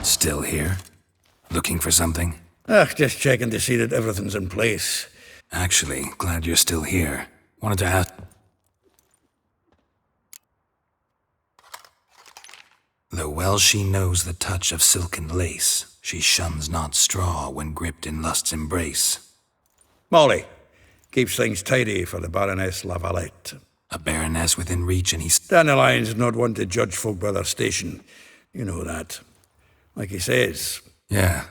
Still here? Looking for something? Just checking to see that everything's in place. Actually, glad you're still here. Wanted to ask... Though well she knows the touch of silken lace, she shuns not straw when gripped in lust's embrace. Molly keeps things tidy for the Baroness Lavalette. A baroness within reach and he's... Dandelion's not one to judge folk by their station. You know that. Like he says. Yeah.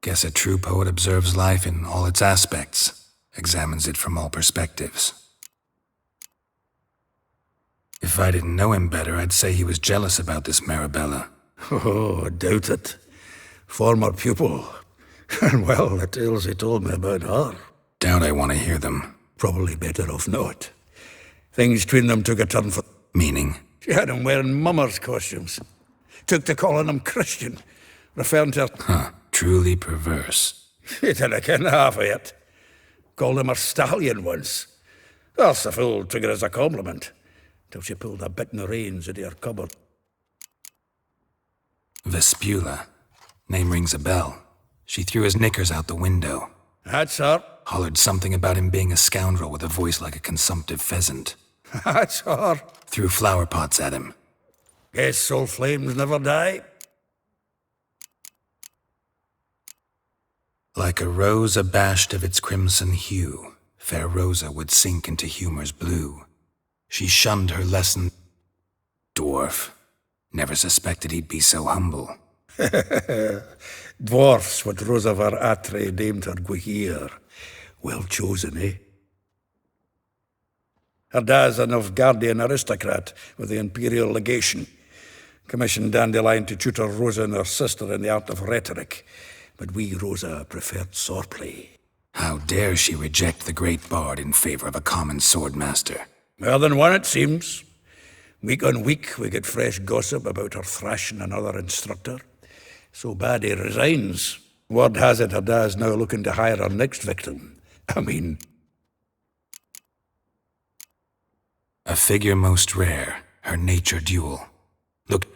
Guess a true poet observes life in all its aspects, examines it from all perspectives. If I didn't know him better, I'd say he was jealous about this Marabella. Oh, I doubt it. Former pupil. And well, the tales he told me about her. Doubt I want to hear them. Probably better off not. Things between them took a turn for... Meaning? She had him wearing mummers' costumes. Took to calling him Christian, referring to her... Huh. Truly perverse. He didn't ken half of it. Called him a stallion once. That's the fool took it as a compliment. Till she pulled a bit in the reins into her cupboard. Vespula. Name rings a bell. She threw his knickers out the window. That's her. Hollered something about him being a scoundrel with a voice like a consumptive pheasant. That's her. Threw flower pots at him. Guess soul flames never die. Like a rose abashed of its crimson hue, fair Rosa would sink into humor's blue. She shunned her lesson. Dwarf. Never suspected he'd be so humble. Dwarfs, what Rosa var Atre named her Guihir. Well chosen, eh? Her dad's a Novgardian aristocrat with the Imperial Legation. Commissioned Dandelion to tutor Rosa and her sister in the art of rhetoric. But we, Rosa, preferred swordplay. How dare she reject the great bard in favor of a common swordmaster? More than one, it seems. Week on week, we get fresh gossip about her thrashing another instructor. So bad he resigns. Word has it her dad's now looking to hire her next victim. I mean... A figure most rare, her nature dual. Look...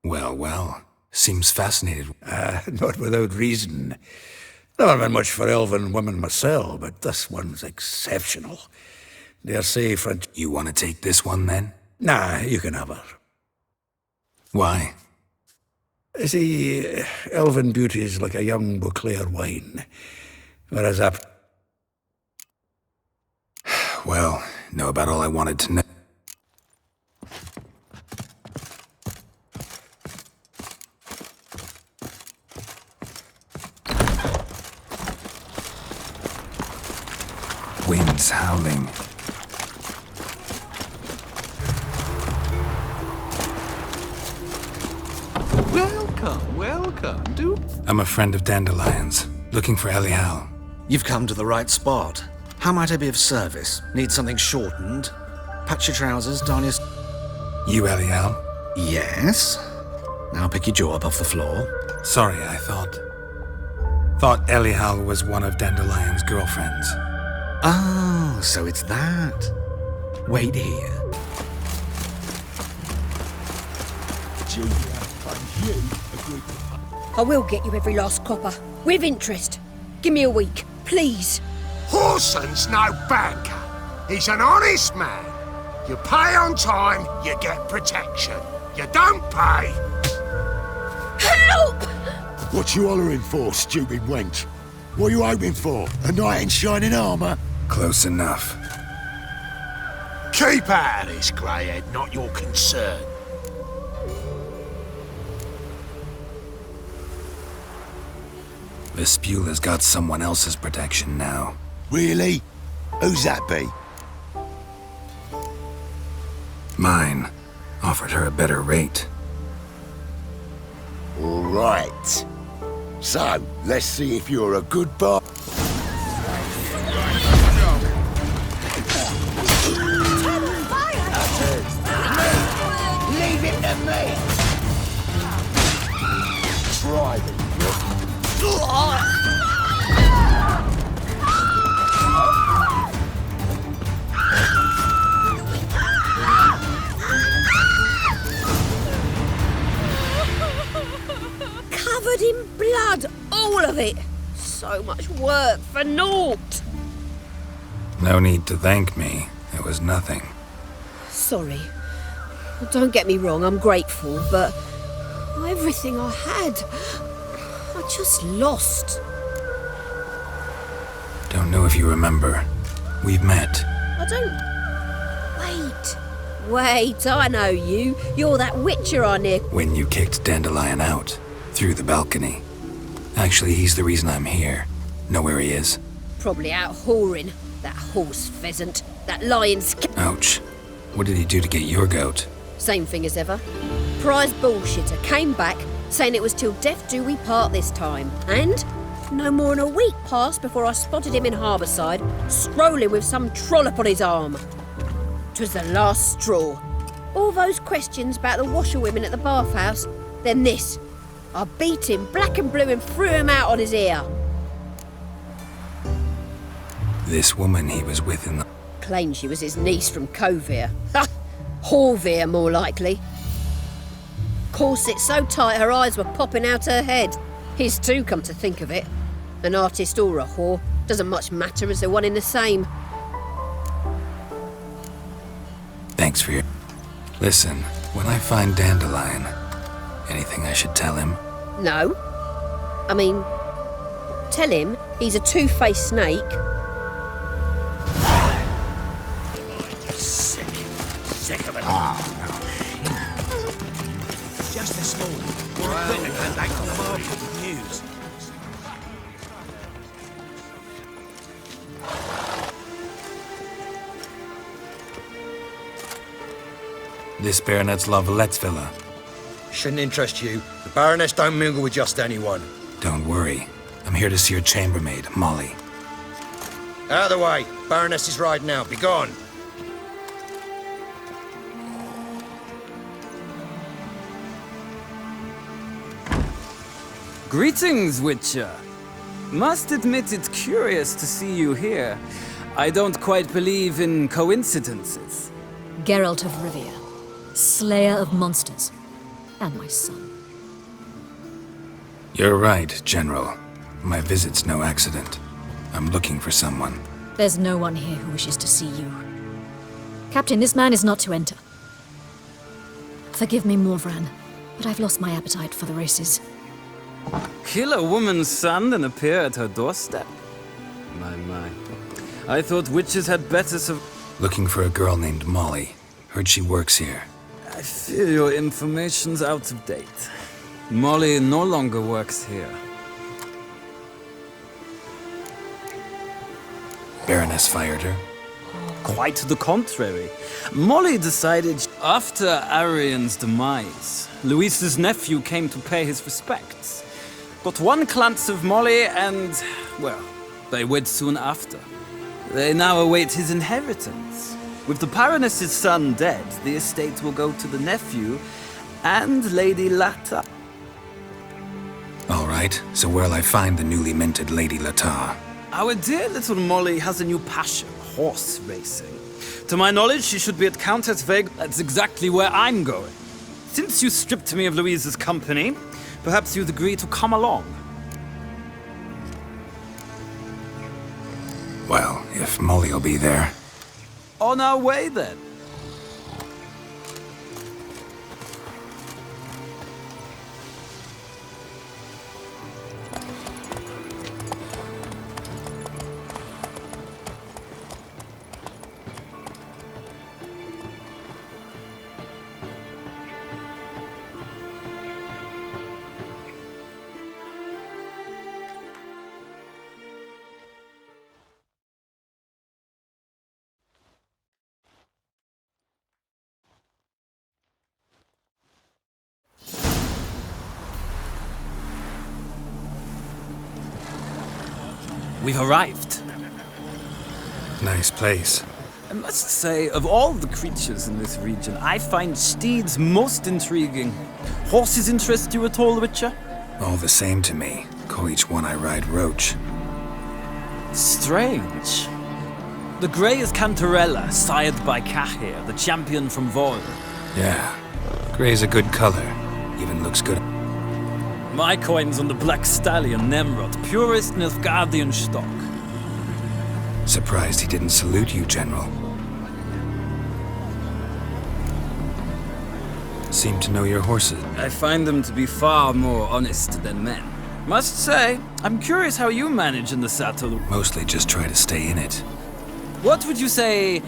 Well, seems fascinated. Not without reason. Never been much for elven women myself, but this one's exceptional. Dare say French... You want to take this one, then? Nah, you can have her. Why? See, elven beauty is like a young Beauclair wine, whereas Well, know about all I wanted to know. Winds howling. Welcome. I'm a friend of Dandelion's, looking for Elial. You've come to the right spot. How might I be of service? Need something shortened? Patch your trousers, darn your... You Elial? Yes? Now pick your jaw up off the floor. Sorry, I thought Elial was one of Dandelion's girlfriends. Oh, so it's that. Wait here. I will get you every last copper, with interest. Give me a week, please. Horson's no banker. He's an honest man. You pay on time, you get protection. You don't pay... Help! What you hollering for, stupid wench? What are you hoping for? A knight in shining armour? Close enough. Keep out of this, greyhead, not your concern. Vespula's got someone else's protection now. Really? Who's that be? Mine. Offered her a better rate. All right. So, let's see if you're a good bar... Leave it to me! Try them. of it. So much work for naught. No need to thank me. It was nothing. Sorry. Don't get me wrong, I'm grateful, but everything I had, I just lost. Don't know if you remember. We've met. I don't... Wait, I know you. You're that witcher I knew. When you kicked Dandelion out. Through the balcony. Actually, he's the reason I'm here. Know where he is? Probably out whoring. That horse pheasant. That lion's... Ouch. What did he do to get your goat? Same thing as ever. Prize bullshitter came back, saying it was till death do we part this time. And no more than a week passed before I spotted him in Harbourside, strolling with some trollop on his arm. 'Twas the last straw. All those questions about the washerwomen at the bathhouse, then this. I beat him black and blue and threw him out on his ear. This woman he was with in the... Claimed she was his niece from Covere. Ha! Horvere, more likely. Corset so tight her eyes were popping out her head. His too, come to think of it. An artist or a whore. Doesn't much matter as they're one in the same. Thanks for your... Listen, when I find Dandelion, anything I should tell him? No. I mean, tell him he's a two-faced snake. Sick of it. Just this morning, one Britain came back from the market with news. This Baronet's Lavallette's villa. Shouldn't interest you. The Baroness don't mingle with just anyone. Don't worry. I'm here to see your chambermaid, Molly. Out of the way. Baroness is riding out. Be gone. Greetings, Witcher. Must admit it's curious to see you here. I don't quite believe in coincidences. Geralt of Rivia, slayer of monsters, and my son. You're right, General. My visit's no accident. I'm looking for someone. There's no one here who wishes to see you. Captain, this man is not to enter. Forgive me, Morvran, but I've lost my appetite for the races. Kill a woman's son and appear at her doorstep? My. I thought witches had better Looking for a girl named Molly. Heard she works here. I fear your information's out of date. Molly no longer works here. Baroness fired her. Quite the contrary. Molly decided after Arian's demise, Luis's nephew came to pay his respects. Got one glance of Molly and, well, they wed soon after. They now await his inheritance. With the Baroness's son dead, the estate will go to the nephew and Lady Lata. All right, so where'll I find the newly minted Lady Lata? Our dear little Molly has a new passion, horse racing. To my knowledge, she should be at Countess Veg. That's exactly where I'm going. Since you stripped me of Louise's company, perhaps you'd agree to come along. Well, if Molly'll be there. On our way, then. We've arrived. Nice place. I must say, of all the creatures in this region, I find steeds most intriguing. Horses interest you at all, Witcher? All the same to me. Call each one I ride Roach. Strange. The grey is Cantarella, sired by Cahir, the champion from Vol. Yeah. Gray's a good color. Even looks good. My coin's on the Black Stallion Nemrod, purest Nilfgaardian stock. Surprised he didn't salute you, General. Seem to know your horses. I find them to be far more honest than men. Must say, I'm curious how you manage in the saddle. Mostly just try to stay in it. What would you say?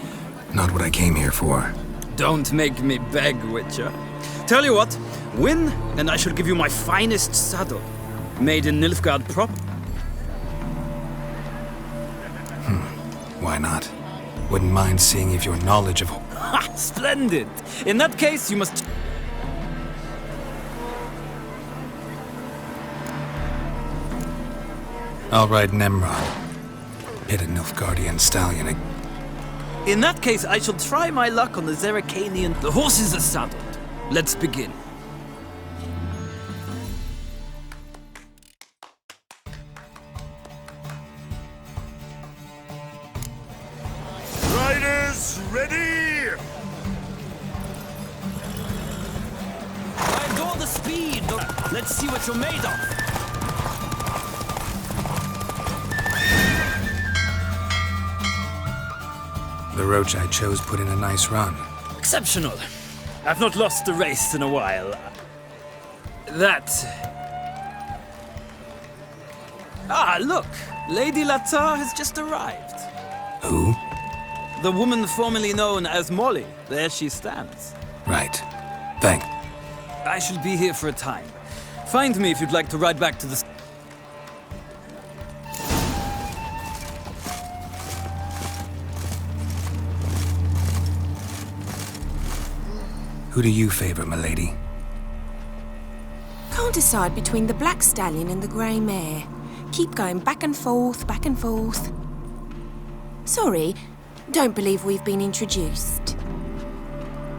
Not what I came here for. Don't make me beg, Witcher. Tell you what, win, and I shall give you my finest saddle. Made in Nilfgaard proper. Why not? Wouldn't mind seeing if your knowledge of... Ha! Splendid! In that case, you must... I'll ride Nemrod. Hit a Nilfgaardian stallion. In that case, I shall try my luck on the Zerrikanian. The horses are saddled. Let's begin. Riders, ready! I adore the speed. Let's see what you're made of. The roach I chose put in a nice run. Exceptional. I've not lost a race in a while. That... Ah, look! Lady Latar has just arrived. Who? The woman formerly known as Molly. There she stands. Right. Thanks. I shall be here for a time. Find me if you'd like to ride back to the... Who do you favor, milady? Can't decide between the Black Stallion and the Grey Mare. Keep going back and forth, back and forth. Sorry, don't believe we've been introduced.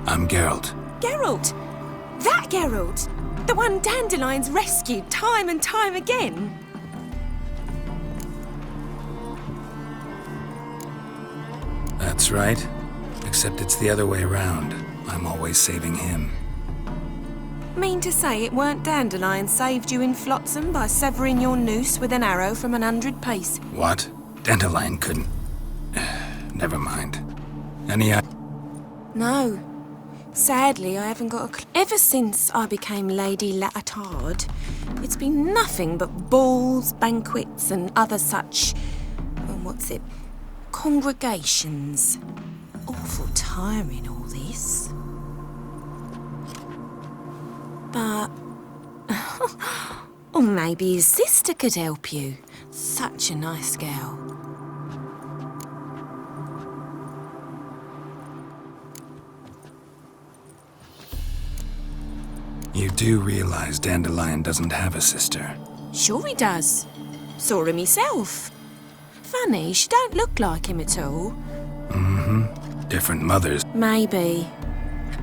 I'm Geralt. Geralt! That Geralt! The one Dandelion's rescued time and time again. That's right. Except it's the other way around. I'm always saving him. Mean to say it weren't Dandelion saved you in Flotsam by severing your noose with an arrow from 100 pace? What? Dandelion couldn't... Never mind. No. Sadly, I haven't got a clue. Ever since I became Lady Latard, it's been nothing but balls, banquets and other such... congregations. Awful tiring, all this. But... or maybe his sister could help you. Such a nice girl. You do realize Dandelion doesn't have a sister? Sure he does. Saw him myself. Funny, she don't look like him at all. Mm-hmm. Different mothers. Maybe.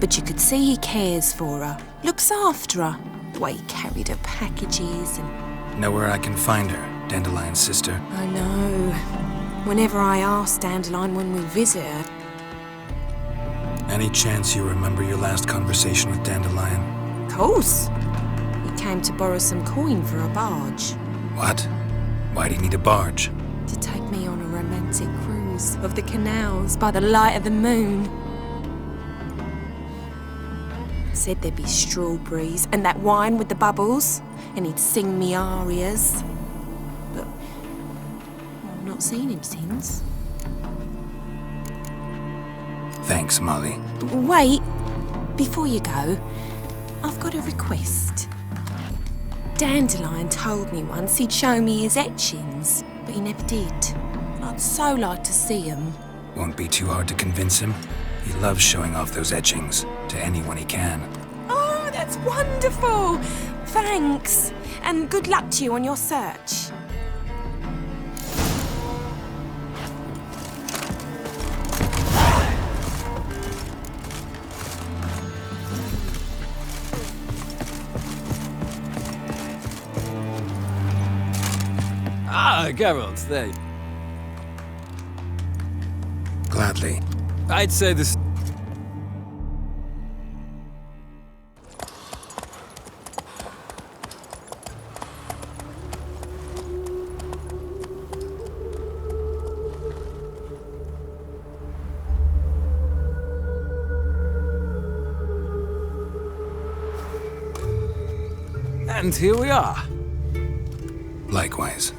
But you could see he cares for her. Looks after her. The way he carried her packages and... Know where I can find her, Dandelion's sister? I know. Whenever I ask Dandelion when we visit her... Any chance you remember your last conversation with Dandelion? Of course. He came to borrow some coin for a barge. What? Why'd he need a barge? To take me on a romantic cruise of the canals by the light of the moon. Said there'd be strawberries and that wine with the bubbles, and he'd sing me arias. But I've not seen him since. Thanks, Molly. Wait, before you go, I've got a request. Dandelion told me once he'd show me his etchings, but he never did. I'd so like to see them. Won't be too hard to convince him. He loves showing off those etchings to anyone he can. Oh, that's wonderful! Thanks, and good luck to you on your search. Ah, Geralt, there. Gladly. I'd say this... And here we are. Likewise.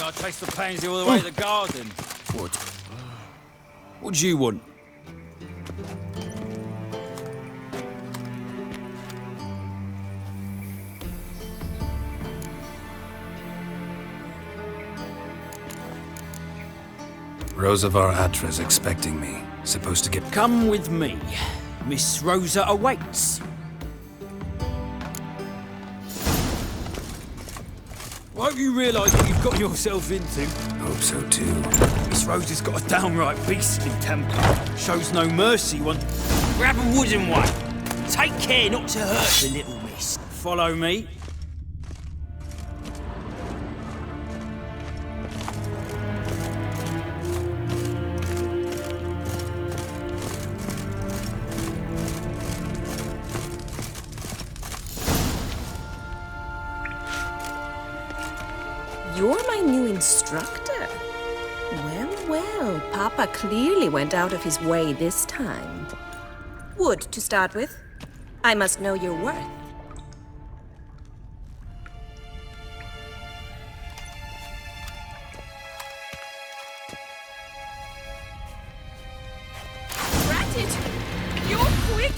I chased the pansy all the way to the garden. What do you want? Rosa var Atra's expecting me. Supposed to get... Come with me. Miss Rosa awaits. Won't you realise what you've got yourself into? Hope so too. Miss Rosa's got a downright beastly temper. Shows no mercy when... Grab a wooden one. Take care not to hurt the little miss. Follow me. You're my new instructor. Well, Papa clearly went out of his way this time. Wood, to start with. I must know your worth. Rat it! You're quick!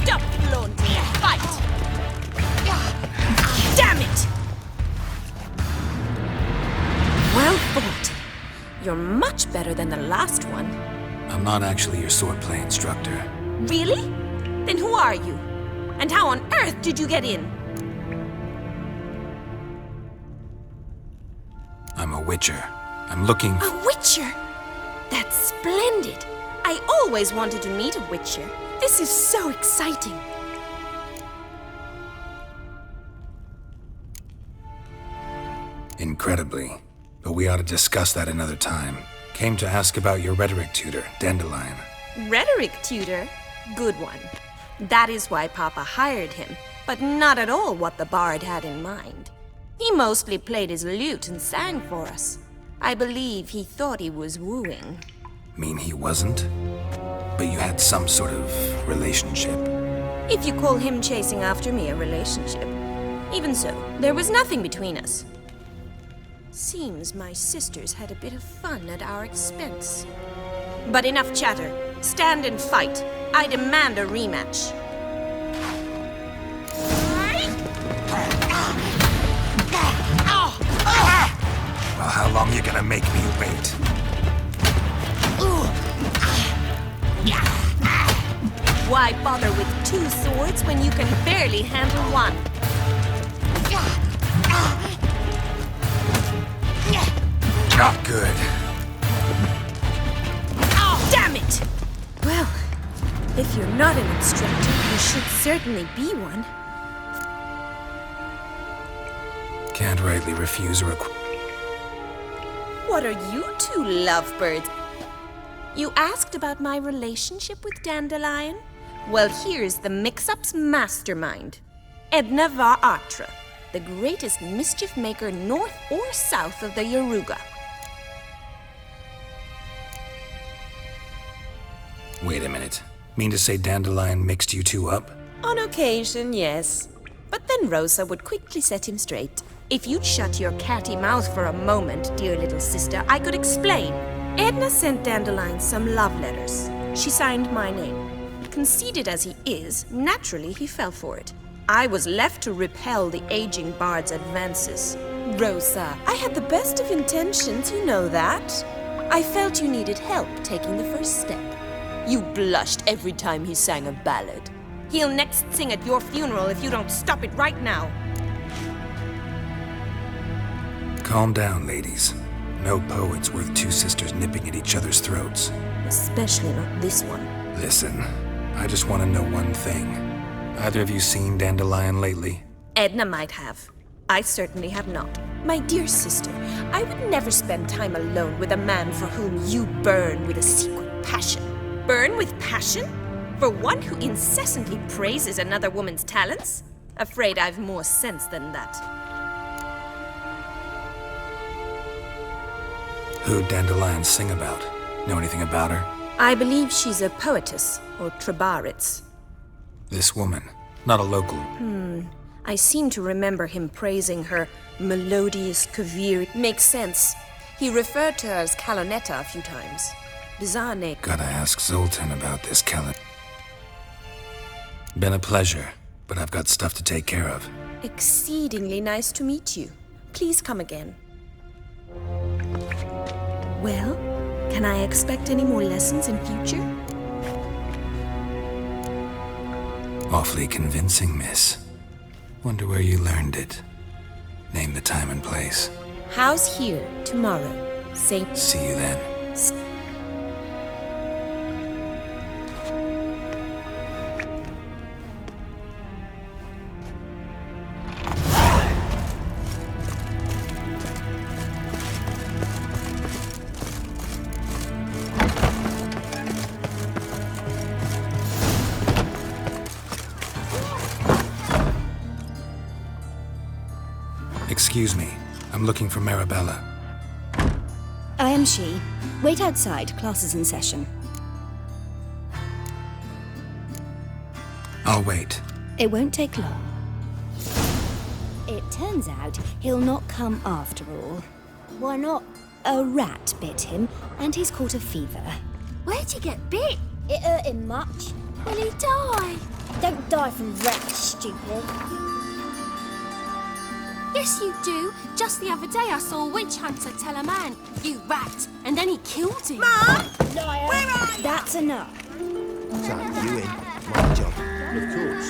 Stop flaunting and fight! Damn it! Well fought. You're much better than the last one. I'm not actually your swordplay instructor. Really? Then who are you? And how on earth did you get in? I'm a witcher. I'm looking... A witcher? That's splendid. I always wanted to meet a witcher. This is so exciting. Incredibly. But we ought to discuss that another time. Came to ask about your rhetoric tutor, Dandelion. Rhetoric tutor? Good one. That is why Papa hired him, but not at all what the bard had in mind. He mostly played his lute and sang for us. I believe he thought he was wooing. Mean he wasn't? But you had some sort of relationship. If you call him chasing after me a relationship. Even so, there was nothing between us. Seems my sisters had a bit of fun at our expense. But enough chatter. Stand and fight. I demand a rematch. Well, how long you gonna make me wait? Why bother with two swords when you can barely handle one? Not good. Damn it! Well, if you're not an instructor, you should certainly be one. Can't rightly refuse a request. What are you two lovebirds? You asked about my relationship with Dandelion? Well, here's the mix-up's mastermind. Edna var Atra, the greatest mischief maker north or south of the Yaruga. Wait a minute. Mean to say Dandelion mixed you two up? On occasion, yes. But then Rosa would quickly set him straight. If you'd shut your catty mouth for a moment, dear little sister, I could explain. Edna sent Dandelion some love letters. She signed my name. Conceited as he is, naturally he fell for it. I was left to repel the aging bard's advances. Rosa, I had the best of intentions, you know that. I felt you needed help taking the first step. You blushed every time he sang a ballad. He'll next sing at your funeral if you don't stop it right now. Calm down, ladies. No poet's worth two sisters nipping at each other's throats. Especially not this one. Listen, I just want to know one thing. Either of you seen Dandelion lately? Edna might have. I certainly have not. My dear sister, I would never spend time alone with a man for whom you burn with a secret passion. Burn with passion? For one who incessantly praises another woman's talents? Afraid I've more sense than that. Who'd Dandelion sing about? Know anything about her? I believe she's a poetess, or trebarits. This woman, not a local. I seem to remember him praising her melodious career. Makes sense. He referred to her as Calonetta a few times. Bizarre name. Gotta ask Zoltan about this, Kellen. Been a pleasure, but I've got stuff to take care of. Exceedingly nice to meet you. Please come again. Well, can I expect any more lessons in future? Awfully convincing, miss. Wonder where you learned it. Name the time and place. House here, tomorrow. Saint... See you then. Excuse me. I'm looking for Marabella. I am she. Wait outside. Class is in session. I'll wait. It won't take long. It turns out he'll not come after all. Why not? A rat bit him, and he's caught a fever. Where'd he get bit? It hurt him much. Will he die? Don't die from rats, stupid. Yes, you do. Just the other day I saw a witch hunter tell a man, "You rat," and then he killed him. Mom! Liar! Where are you? That's enough. So, you in. My job. Of course.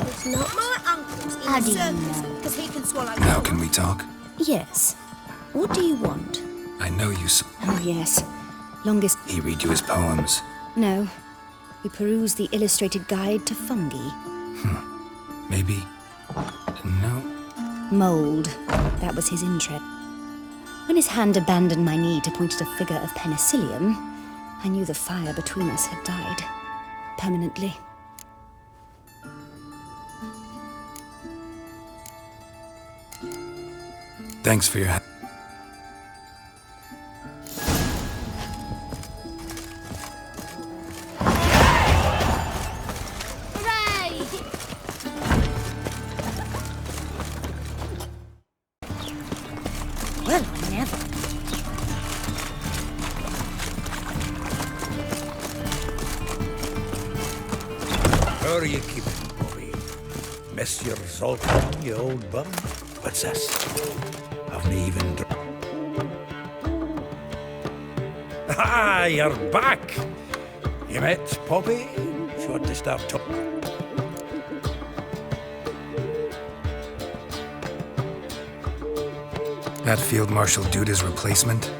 It's not my uncle's in How the do you circus, know? because he can swallow... Now can we talk? Yes. What do you want? I know you Oh, yes. Longest... He read you his poems. No. We peruse the illustrated guide to fungi. Maybe... No. Mold. That was his interest. When his hand abandoned my knee to point at a figure of penicillium, I knew the fire between us had died. Permanently. Thanks for your help. Hooray! Well, I never. How are you keeping, Bobby? Miss your Zoltan, you old bum? What's this? Haven't even... Ah, you're back! You met Poppy? She ought to start talking. That Field Marshal Duda's replacement?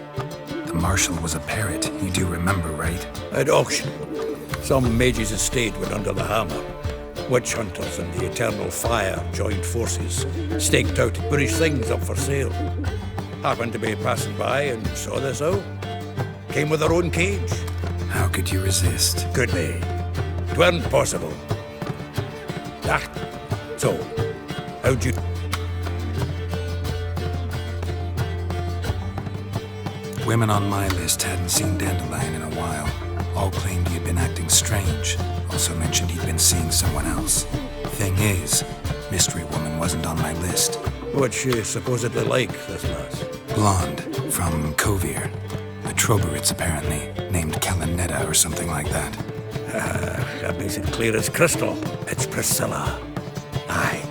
The Marshal was a parrot, you do remember, right? At auction, some mage's estate went under the hammer. Witch hunters and the Eternal Fire joined forces, staked out British things up for sale. Happened to be passing by and saw this out. Came with their own cage. How could you resist? Could be. 'Tweren't possible. Ah, so, how'd you... Women on my list hadn't seen Dandelion in a while. All claimed he had been acting strange. Also mentioned he'd been seeing someone else. Thing is, Mystery Woman wasn't on my list. What's she supposedly like, this lass? Blonde, from Kovir. The Troberits, apparently. Named Calonetta or something like that. That makes it clear as crystal. It's Priscilla. Aye.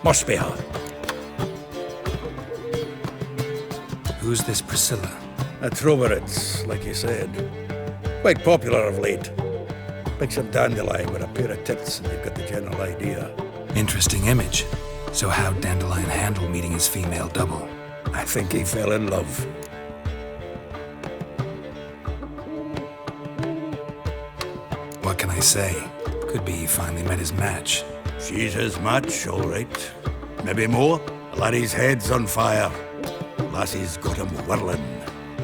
Must be her. Who's this Priscilla? A Troberits, like you said. Quite popular of late. Picks up Dandelion with a pair of tits and you've got the general idea. Interesting image. So how'd Dandelion handle meeting his female double? I think he fell in love. What can I say? Could be he finally met his match. She's his match, all right. Maybe more. Laddie's head's on fire. Lassie's got him whirling.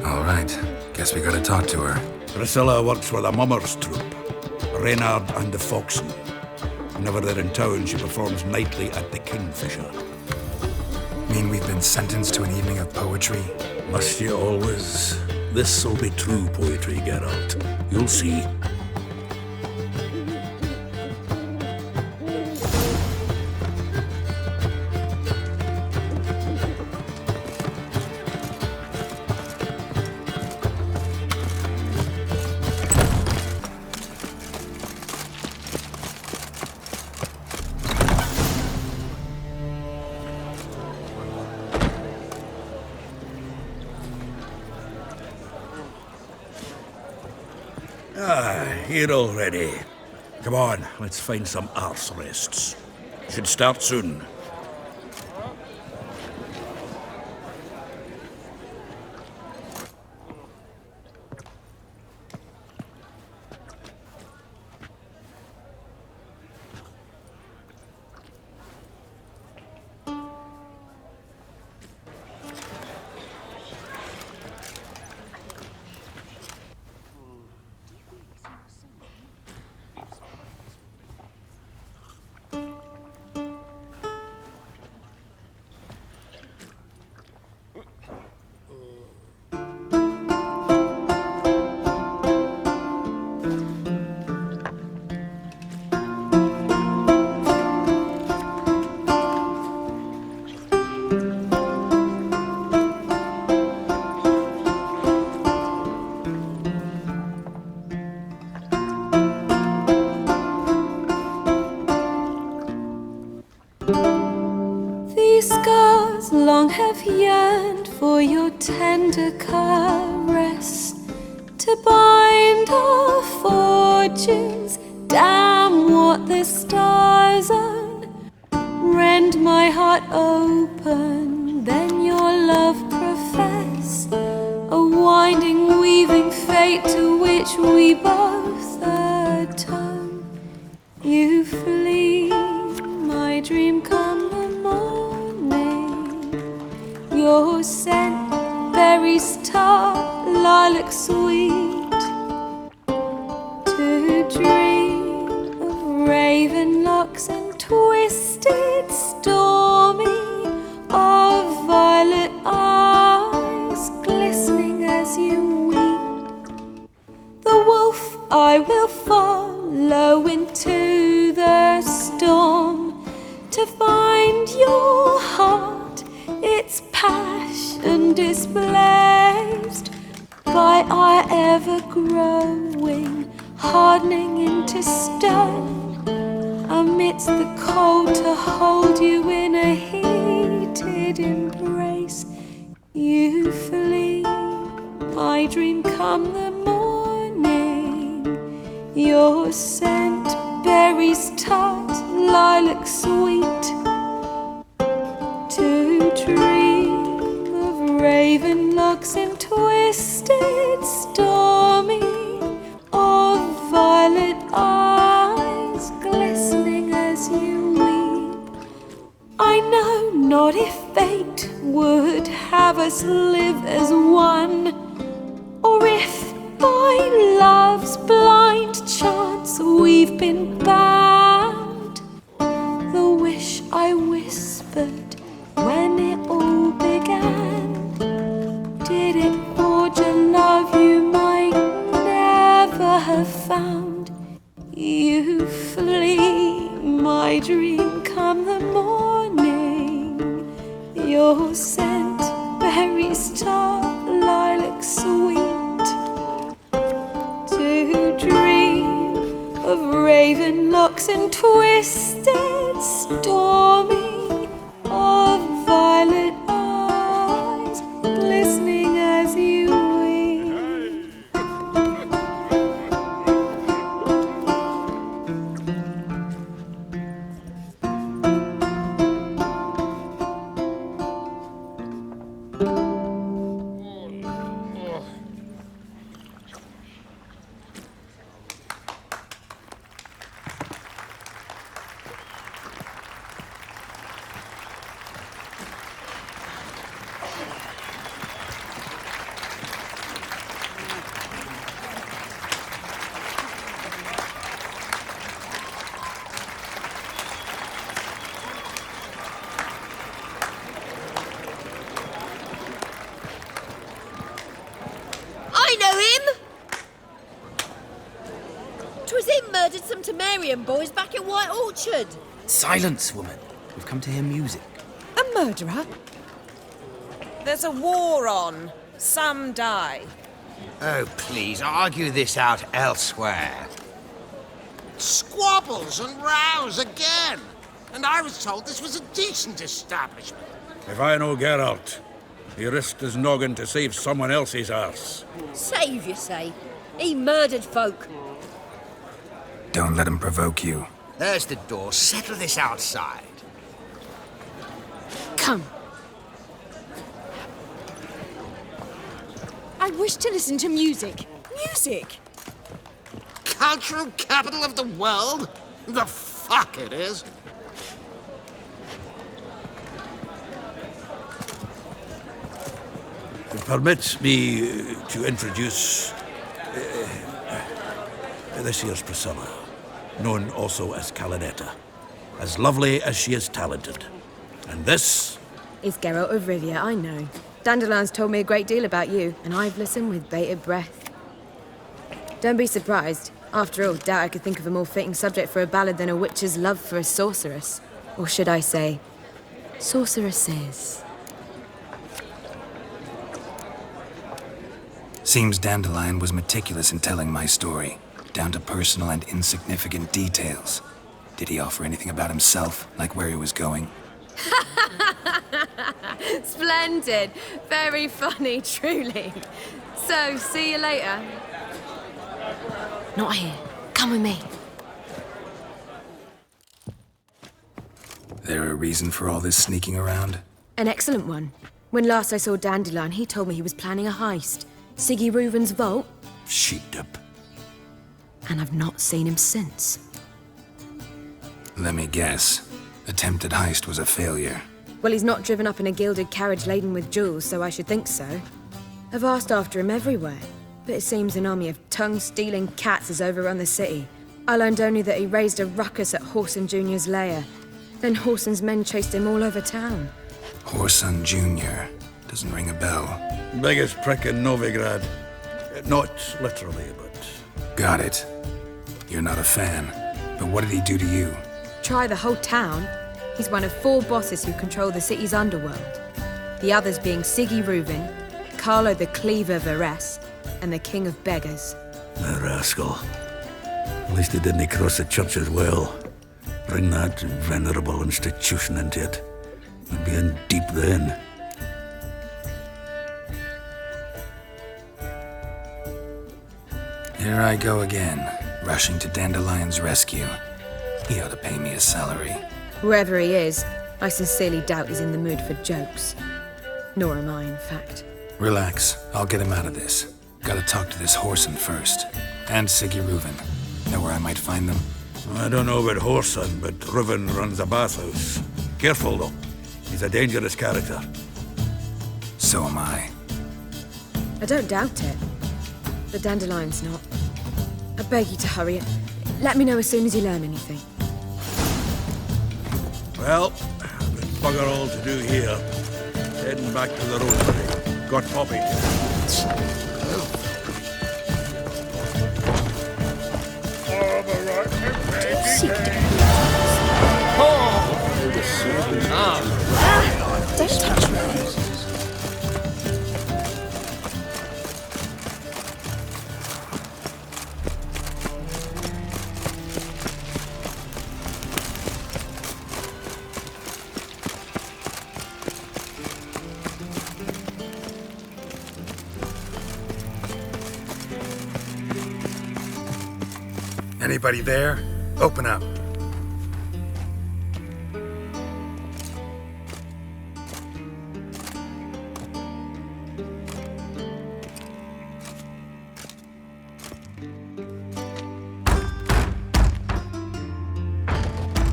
All right. Guess we gotta talk to her. Priscilla works for the Mummers troupe. Reynard and the Foxen. Whenever they're in town, she performs nightly at the Kingfisher. Mean we've been sentenced to an evening of poetry? Must you always? This'll be true poetry, Geralt. You'll see. Here already. Come on, let's find some arse rests. Should start soon. These scars long have yearned for your tender caress, to bind our fortunes. Damn what the stars own. Rend my heart open, then your love profess, a winding, weaving fate to which we both atone. You flee, my dream come the morning. Your scent, berries tart, lilac sweet. To dream of raven locks and twisted, stormy, of violet eyes glistening as you weep. The wolf I will follow into the storm, to find your heart, its passion displaced by our ever-growing, hardening into stone, amidst the cold to hold you in a heated embrace. You flee, my dream come the morning, your scent, berries tart, lilac sweet. To dream of raven locks and twisted, stormy, of violet eyes glistening as you weep. I know not if fate would have us live as one, or if by love's blind chance we've been bound. The wish I whispered when it all began, did it forge a love you might never have found? You flee, my dream come the morning, your scent, berries tart, lilac sweet. To dream of raven locks and twisted, stormy, of violet eyes glistening as you weep. some Temerian boys back in White Orchard. Silence, woman. We've come to hear music. A murderer? There's a war on. Some die. Oh, please, argue this out elsewhere. Squabbles and rows again. And I was told this was a decent establishment. If I know Geralt, he risked his noggin to save someone else's arse. Save, you say? He murdered folk. Don't let him provoke you. There's the door. Settle this outside. Come. I wish to listen to music. Music! Cultural capital of the world? The fuck it is. Permit me to introduce this here's Priscilla, known also as Calinetta. As lovely as she is talented. And this? It's Geralt of Rivia, I know. Dandelion's told me a great deal about you, and I've listened with bated breath. Don't be surprised. After all, doubt I could think of a more fitting subject for a ballad than a witch's love for a sorceress. Or should I say, sorceresses. Seems Dandelion was meticulous in telling my story, down to personal and insignificant details. Did he offer anything about himself, like where he was going? Splendid. Very funny, truly. So, see you later. Not here. Come with me. There a reason for all this sneaking around? An excellent one. When last I saw Dandelion, he told me he was planning a heist. Siggy Reuven's vault. Sheeped up. And I've not seen him since. Let me guess. Attempted heist was a failure. Well, he's not driven up in a gilded carriage laden with jewels, so I should think so. I've asked after him everywhere, but it seems an army of tongue-stealing cats has overrun the city. I learned only that he raised a ruckus at Whoreson Jr.'s lair. Then Whoreson's men chased him all over town. Whoreson Jr. Doesn't ring a bell. Biggest prick in Novigrad. Not literally, but... Got it. You're not a fan. But what did he do to you? Try the whole town. He's one of 4 bosses who control the city's underworld. The others being Siggy Reuven, Carlo the Cleaver Varese, and the King of Beggars. The rascal. At least he didn't cross the church as well. Bring that venerable institution into it. We'd be in deep then. Here I go again, rushing to Dandelion's rescue. He ought to pay me a salary. Whoever he is, I sincerely doubt he's in the mood for jokes. Nor am I, in fact. Relax, I'll get him out of this. Gotta talk to this Whoreson first. And Siggy Reuven. Know where I might find them? I don't know about Whoreson, but Reuven runs a bathhouse. Careful, though. He's a dangerous character. So am I. I don't doubt it. But Dandelion's not. I beg you to hurry it. Let me know as soon as you learn anything. Well, there's bugger all to do here. Heading back to the road. Got Poppy. Don't touch me. Anybody there? Open up.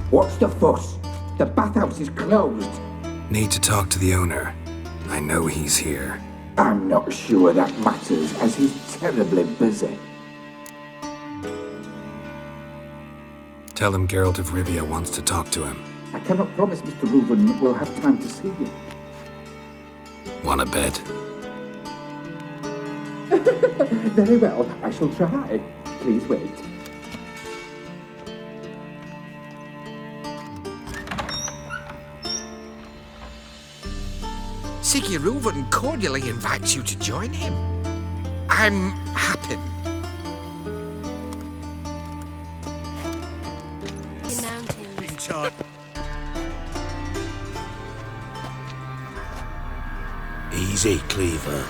What's the fuss? The bathhouse is closed. Need to talk to the owner. I know he's here. I'm not sure that matters, as he's terribly busy. Tell him Geralt of Rivia wants to talk to him. I cannot promise Mr. Reuven will have time to see you. Wanna bet? Very well, I shall try. Please wait. Siggy Reuven cordially invites you to join him. I'm happy. Easy, Cleaver.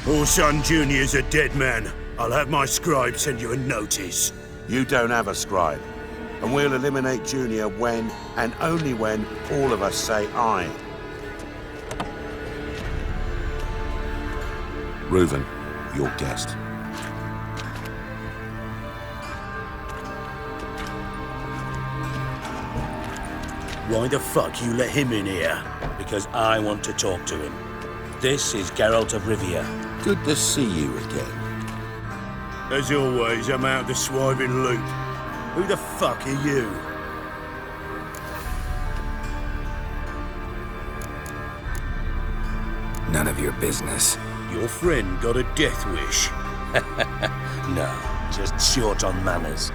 Orson Jr.'s a dead man. I'll have my scribe send you a notice. You don't have a scribe. And we'll eliminate Junior when, and only when, all of us say aye. Reuven, your guest. Why the fuck you let him in here? Because I want to talk to him. This is Geralt of Rivia. Good to see you again. As always, I'm out the swiving loop. Who the fuck are you? None of your business. Your friend got a death wish. No, just short on manners.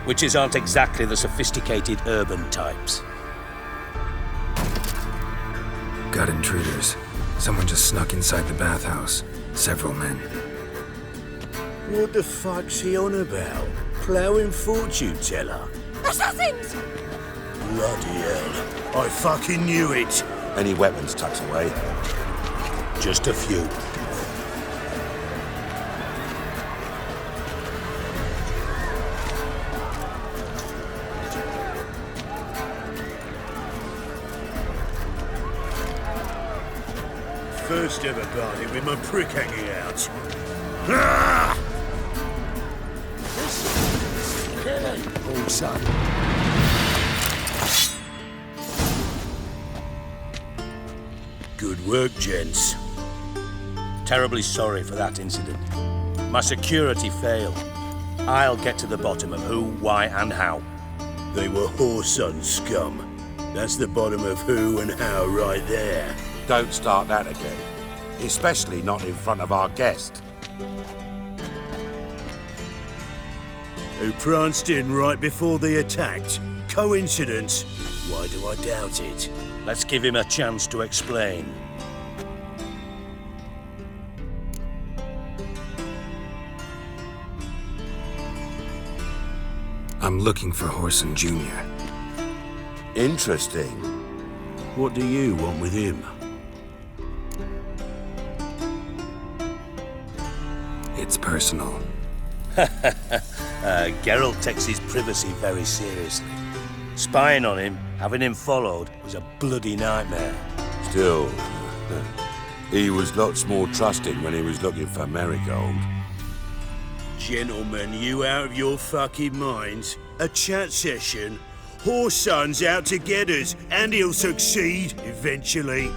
Witches aren't exactly the sophisticated urban types. Got intruders. Someone just snuck inside the bathhouse. Several men. What the fuck's he on about? Ploughing fortune teller? Assassins! Bloody hell. I fucking knew it. Any weapons tucked away? Just a few. First ever party with my prick hanging out. Ah! Oh, son. Good work, gents. Terribly sorry for that incident. My security failed. I'll get to the bottom of who, why, and how. They were whoreson scum. That's the bottom of who and how right there. Don't start that again. Especially not in front of our guest. Who pranced in right before they attacked. Coincidence? Why do I doubt it? Let's give him a chance to explain. I'm looking for Whoreson Jr. Interesting. What do you want with him? It's personal. Geralt takes his privacy very seriously. Spying on him, having him followed, was a bloody nightmare. Still, he was lots more trusting when he was looking for Marigold. Gentlemen, you out of your fucking minds? A chat session? Whoreson's out to get us, and he'll succeed, eventually.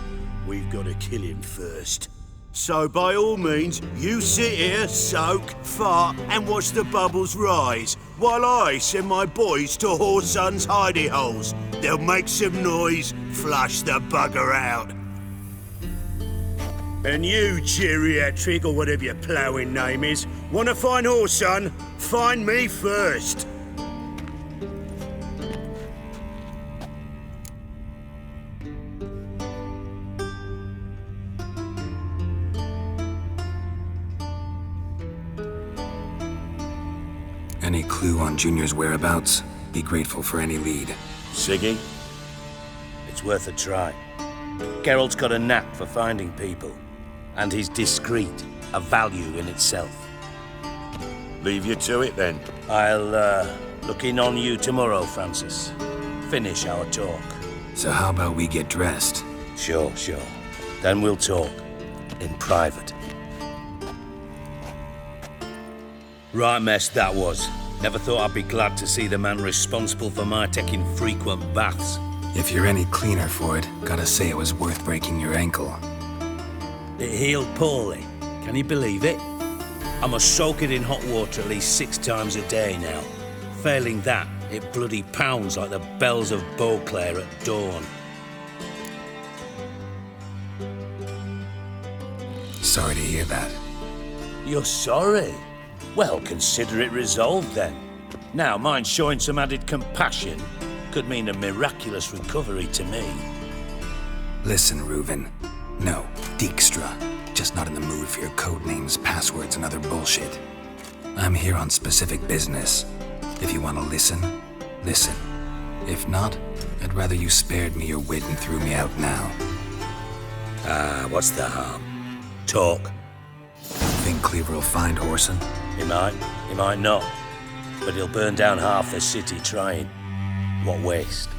We've got to kill him first. So by all means, you sit here, soak, fart, and watch the bubbles rise, while I send my boys to Whoreson's hidey holes. They'll make some noise, flush the bugger out. And you, geriatric, or whatever your ploughing name is, want to find Whoreson? Find me first. Any clue on Junior's whereabouts? Be grateful for any lead. Siggy? It's worth a try. Geralt's got a knack for finding people. And he's discreet, a value in itself. Leave you to it, then. I'll, look in on you tomorrow, Francis. Finish our talk. So how about we get dressed? Sure. Then we'll talk. In private. Right mess that was. Never thought I'd be glad to see the man responsible for my taking frequent baths. If you're any cleaner for it, gotta say it was worth breaking your ankle. It healed poorly. Can you believe it? I must soak it in hot water at least 6 times a day now. Failing that, it bloody pounds like the bells of Beauclair at dawn. Sorry to hear that. You're sorry? Well, consider it resolved then. Now, mind showing some added compassion could mean a miraculous recovery to me. Listen, Reuven. No, Dijkstra. Just not in the mood for your code names, passwords, and other bullshit. I'm here on specific business. If you want to listen, listen. If not, I'd rather you spared me your wit and threw me out now. What's the harm? Talk. Think Cleaver will find Whoreson? He might not. But he'll burn down half the city trying. What waste?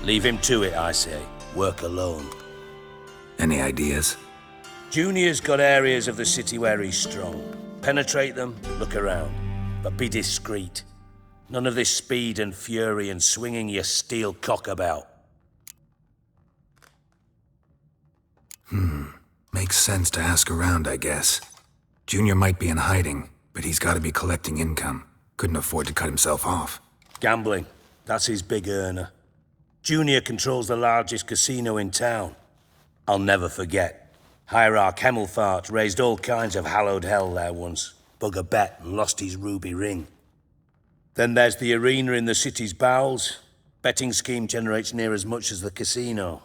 Leave him to it, I say. Work alone. Any ideas? Junior's got areas of the city where he's strong. Penetrate them, look around. But be discreet. None of this speed and fury and swinging your steel cock about. Makes sense to ask around, I guess. Junior might be in hiding, but he's got to be collecting income. Couldn't afford to cut himself off. Gambling. That's his big earner. Junior controls the largest casino in town. I'll never forget. Hierarch Hemmelfart raised all kinds of hallowed hell there once. Bug a bet and lost his ruby ring. Then there's the arena in the city's bowels. Betting scheme generates near as much as the casino.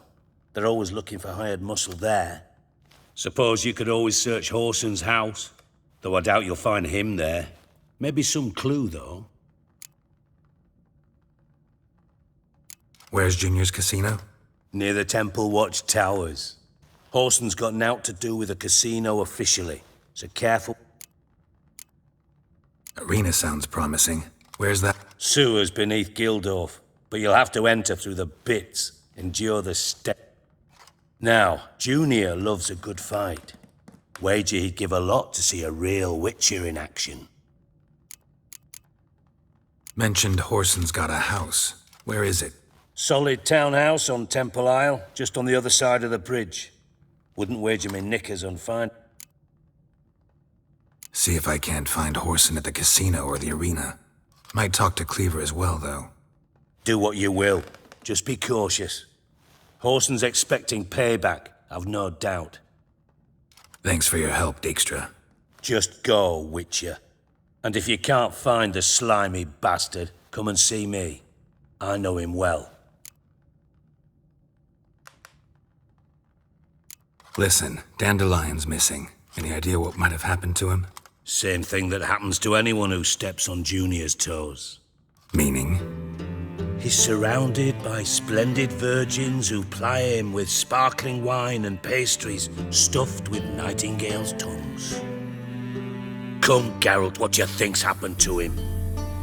They're always looking for hired muscle there. Suppose you could always search Whoreson's house. Though I doubt you'll find him there. Maybe some clue, though. Where's Junior's casino? Near the Temple Watch Towers. Whoreson's got naught to do with the casino officially, so careful. Arena sounds promising. Where's that? Sewers beneath Gildorf, but you'll have to enter through the bits, endure the step. Now, Junior loves a good fight. Wager he'd give a lot to see a real Witcher in action. Mentioned Whoreson's got a house. Where is it? Solid townhouse on Temple Isle, just on the other side of the bridge. Wouldn't wager me knickers on fine. See if I can't find Whoreson at the casino or the arena. Might talk to Cleaver as well, though. Do what you will. Just be cautious. Whoreson's expecting payback, I've no doubt. Thanks for your help, Dijkstra. Just go, Witcher. And if you can't find the slimy bastard, come and see me. I know him well. Listen, Dandelion's missing. Any idea what might have happened to him? Same thing that happens to anyone who steps on Junior's toes. Meaning? He's surrounded by splendid virgins who ply him with sparkling wine and pastries stuffed with nightingales' tongues. Come, Geralt, what do you think's happened to him?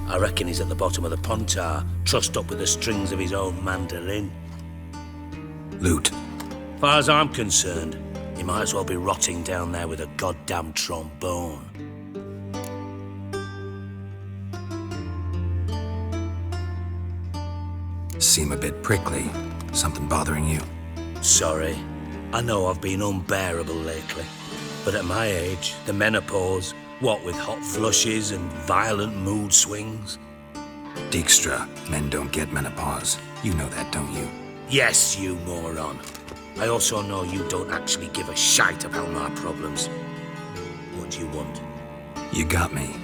I reckon he's at the bottom of the Pontar, trussed up with the strings of his own mandolin. Loot. Far as I'm concerned, he might as well be rotting down there with a goddamn trombone. Seem a bit prickly. Something bothering you? Sorry. I know I've been unbearable lately. But at my age, the menopause, what with hot flushes and violent mood swings? Dijkstra, men don't get menopause. You know that, don't you? Yes, you moron. I also know you don't actually give a shite about my problems. What do you want? You got me.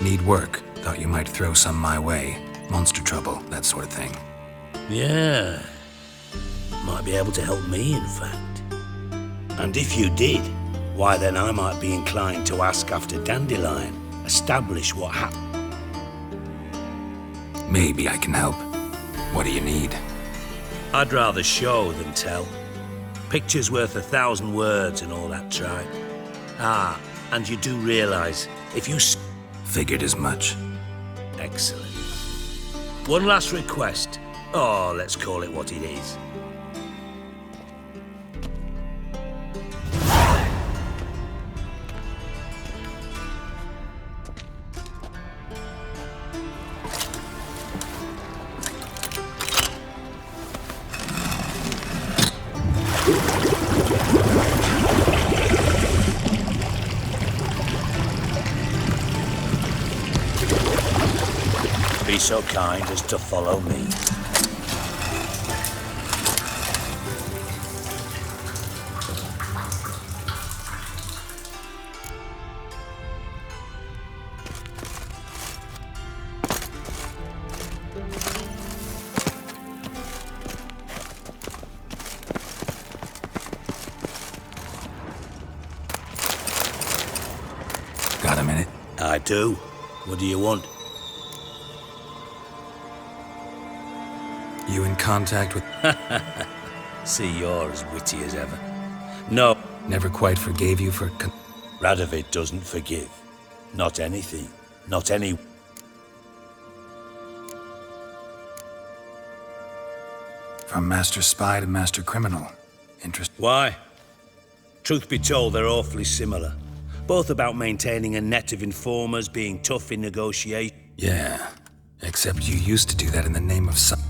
Need work. Thought you might throw some my way. Monster trouble, that sort of thing. Yeah. Might be able to help me, in fact. And if you did, why then I might be inclined to ask after Dandelion, establish what happened. Maybe I can help. What do you need? I'd rather show than tell. Picture's worth 1,000 words and all that tripe. Ah, and you do realize, if you... Figured as much. Excellent. One last request. Oh, let's call it what it is. Be so kind as to follow me. do. What do you want? You in contact with... See, you're as witty as ever. No. Never quite forgave you for... Radovid doesn't forgive. Not anything. Not any... From master spy to master criminal. Why? Truth be told, they're awfully similar. Both about maintaining a net of informers, being tough in negotiation. Yeah, except you used to do that in the name of some...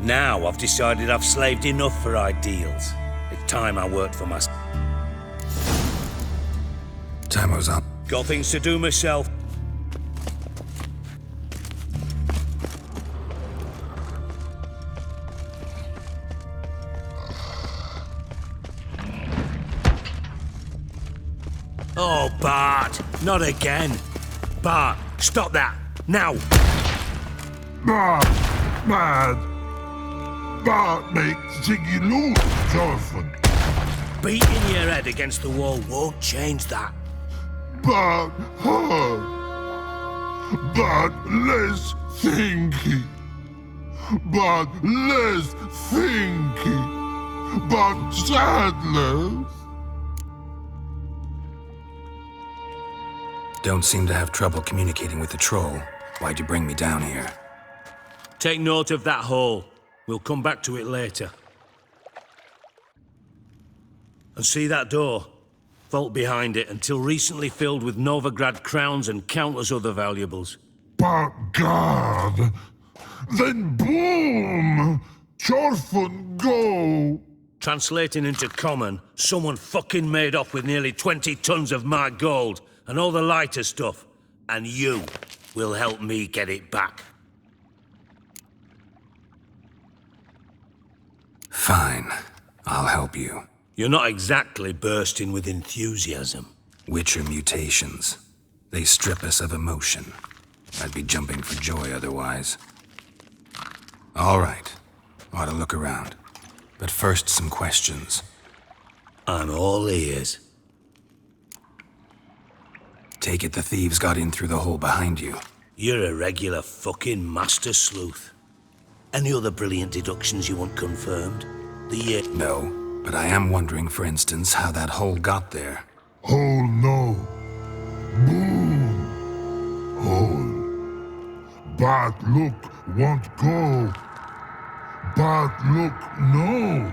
Now I've decided I've slaved enough for ideals. It's time I worked for myself. Time was up. Got things to do myself. Oh, Bart! Not again! Bart, stop that! Now! Bart! Mad! Bart makes Ziggy lose, Jonathan. Beating your head against the wall won't change that. Bart hard. Bart less thinky. Bart less thinky. Bart sadness. Don't seem to have trouble communicating with the troll. Why'd you bring me down here? Take note of that hole. We'll come back to it later. And see that door? Vault behind it, until recently filled with Novigrad crowns and countless other valuables. But God! Then boom! Chorfun go! Translating into common, someone fucking made off with nearly 20 tons of my gold, and all the lighter stuff. And you will help me get it back. Fine. I'll help you. You're not exactly bursting with enthusiasm. Witcher mutations. They strip us of emotion. I'd be jumping for joy otherwise. All right. Ought to look around. But first, some questions. I'm all ears. Take it the thieves got in through the hole behind you. You're a regular fucking master sleuth. Any other brilliant deductions you want confirmed? No, but I am wondering, for instance, how that hole got there. Hole no. Boom. Hole. Bad look won't go. Bad look no.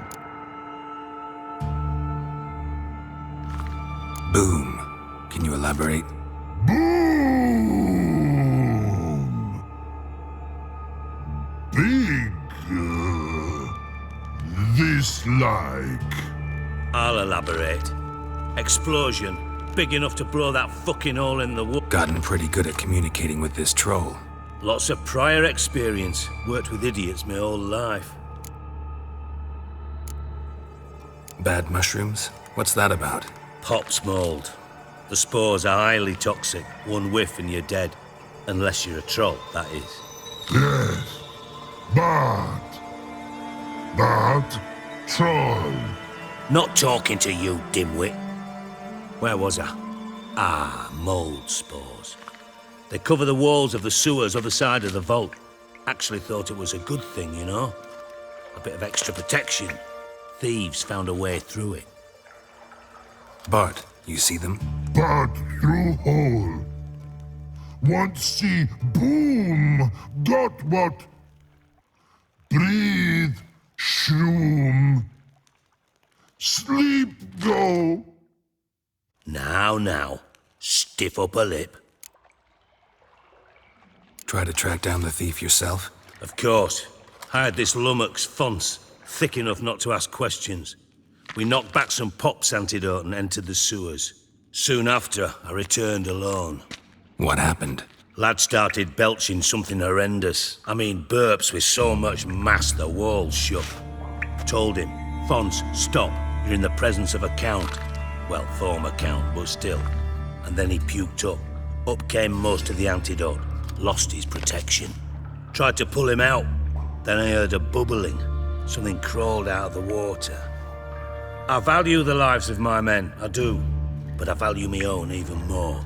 Boom. Can you elaborate? Boom. Big. This like. I'll elaborate. Explosion. Big enough to blow that fucking hole in the wall. Gotten pretty good at communicating with this troll. Lots of prior experience. Worked with idiots my whole life. Bad mushrooms? What's that about? Pops mold. The spores are highly toxic. One whiff and you're dead. Unless you're a troll, that is. Yes. Bad. Bad troll. Not talking to you, dimwit. Where was I? Ah, mold spores. They cover the walls of the sewers other side of the vault. Actually thought it was a good thing, you know? A bit of extra protection. Thieves found a way through it. Bart, you see them? Bart through hole. Want see boom. Got what? Breathe. Shroom. Sleep go. Now. Stiff up a lip. Try to track down the thief yourself? Of course. Hired this lummox, Fons, thick enough not to ask questions. We knocked back some Pop's antidote and entered the sewers. Soon after, I returned alone. What happened? Lad started belching something horrendous. I mean, burps with so much mass the walls shook. Told him, Fons, stop. You're in the presence of a count. Well, former count, but still. And then he puked up. Up came most of the antidote. Lost his protection. Tried to pull him out. Then I heard a bubbling. Something crawled out of the water. I value the lives of my men, I do. But I value my own even more.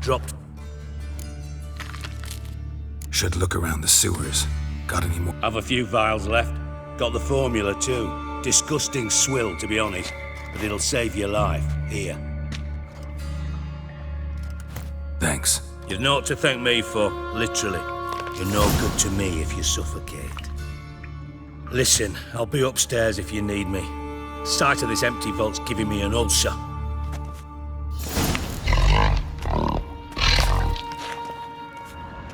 Dropped Should look around the sewers. Got any more? Have a few vials left. Got the formula too. Disgusting swill, to be honest, but it'll save your life. Here. Thanks. You've naught to thank me for, literally. You're no good to me if you suffocate. Listen, I'll be upstairs if you need me. Sight of this empty vault's giving me an ulcer.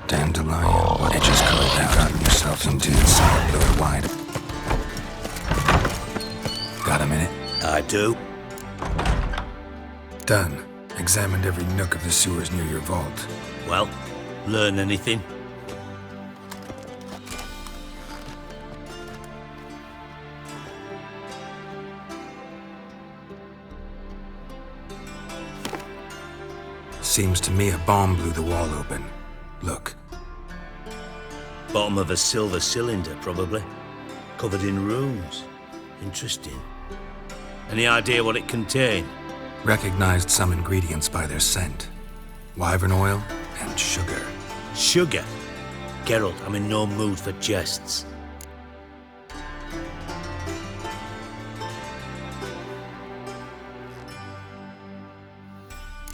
Dandelion, what just gotten yourself into inside, blow it wide. Got a minute? I do. Done. Examined every nook of the sewers near your vault. Well, learn anything? Seems to me a bomb blew the wall open. Look. Bottom of a silver cylinder, probably. Covered in runes. Interesting. Any idea what it contained? Recognized some ingredients by their scent. Wyvern oil and sugar. Sugar? Geralt, I'm in no mood for jests.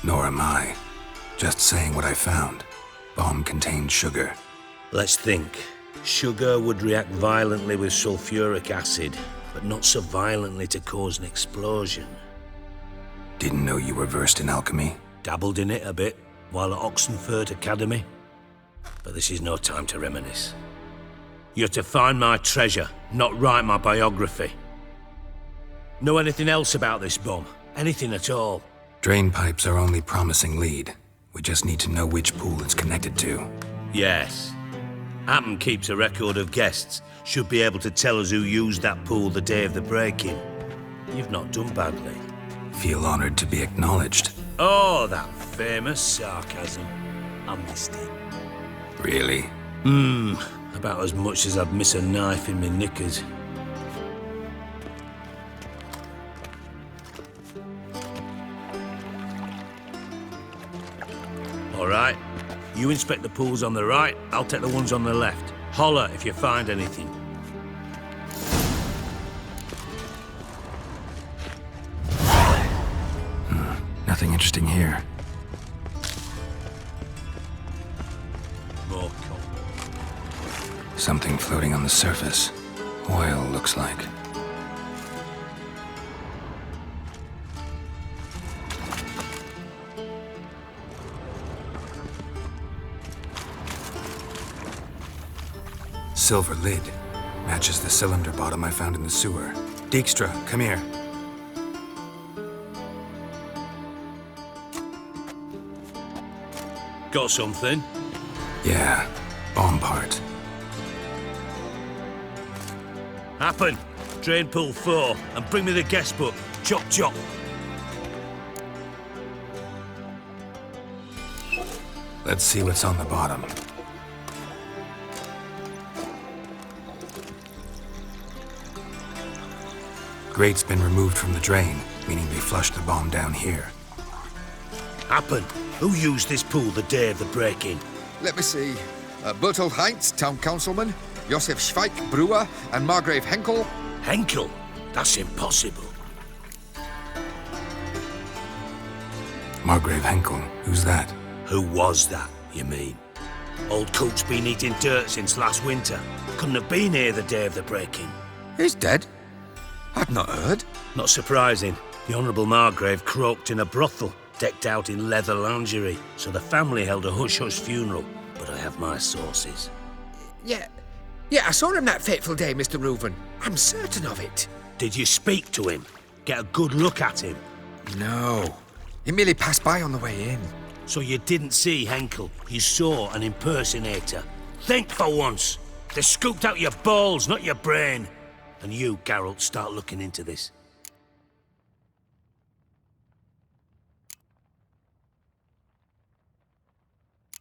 Nor am I. Just saying what I found. Bomb contained sugar. Let's think. Sugar would react violently with sulfuric acid, but not so violently to cause an explosion. Didn't know you were versed in alchemy. Dabbled in it a bit, while at Oxenford Academy. But this is no time to reminisce. You're to find my treasure, not write my biography. Know anything else about this bomb? Anything at all? Drain pipes are only promising lead. We just need to know which pool it's connected to. Yes. Hammond keeps a record of guests. Should be able to tell us who used that pool the day of the break-in. You've not done badly. Feel honored to be acknowledged. Oh, that famous sarcasm. I missed it. Really? About as much as I'd miss a knife in my knickers. All right. You inspect the pools on the right, I'll take the ones on the left. Holler if you find anything. Nothing interesting here. More Something floating on the surface. Oil, looks like. Silver lid. Matches the cylinder bottom I found in the sewer. Dijkstra, come here. Got something? Yeah, bomb part. Happen. Drain pool 4 and bring me the guest book. Chop chop. Let's see what's on the bottom. Grate's been removed from the drain, meaning they flushed the bomb down here. Happen. Who used this pool the day of the break-in? Let me see. Bertold Heinz, town councilman, Josef Schweik, brewer, and Margrave Henkel. Henkel? That's impossible. Margrave Henkel? Who's that? Who was that, you mean? Old coot's been eating dirt since last winter. Couldn't have been here the day of the break-in. He's dead? I've not heard. Not surprising. The Honourable Margrave croaked in a brothel, decked out in leather lingerie, so the family held a hush-hush funeral, but I have my sources. Yeah, I saw him that fateful day, Mr. Reuven. I'm certain of it. Did you speak to him? Get a good look at him? No. He merely passed by on the way in. So you didn't see Henkel, you saw an impersonator. Think for once. They scooped out your balls, not your brain. And you, Geralt, start looking into this.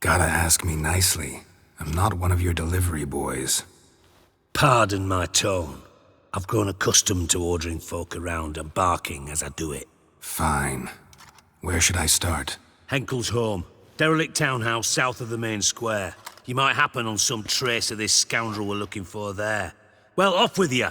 Gotta ask me nicely. I'm not one of your delivery boys. Pardon my tone. I've grown accustomed to ordering folk around and barking as I do it. Fine. Where should I start? Henkel's home. Derelict townhouse south of the main square. You might happen on some trace of this scoundrel we're looking for there. Well, off with you.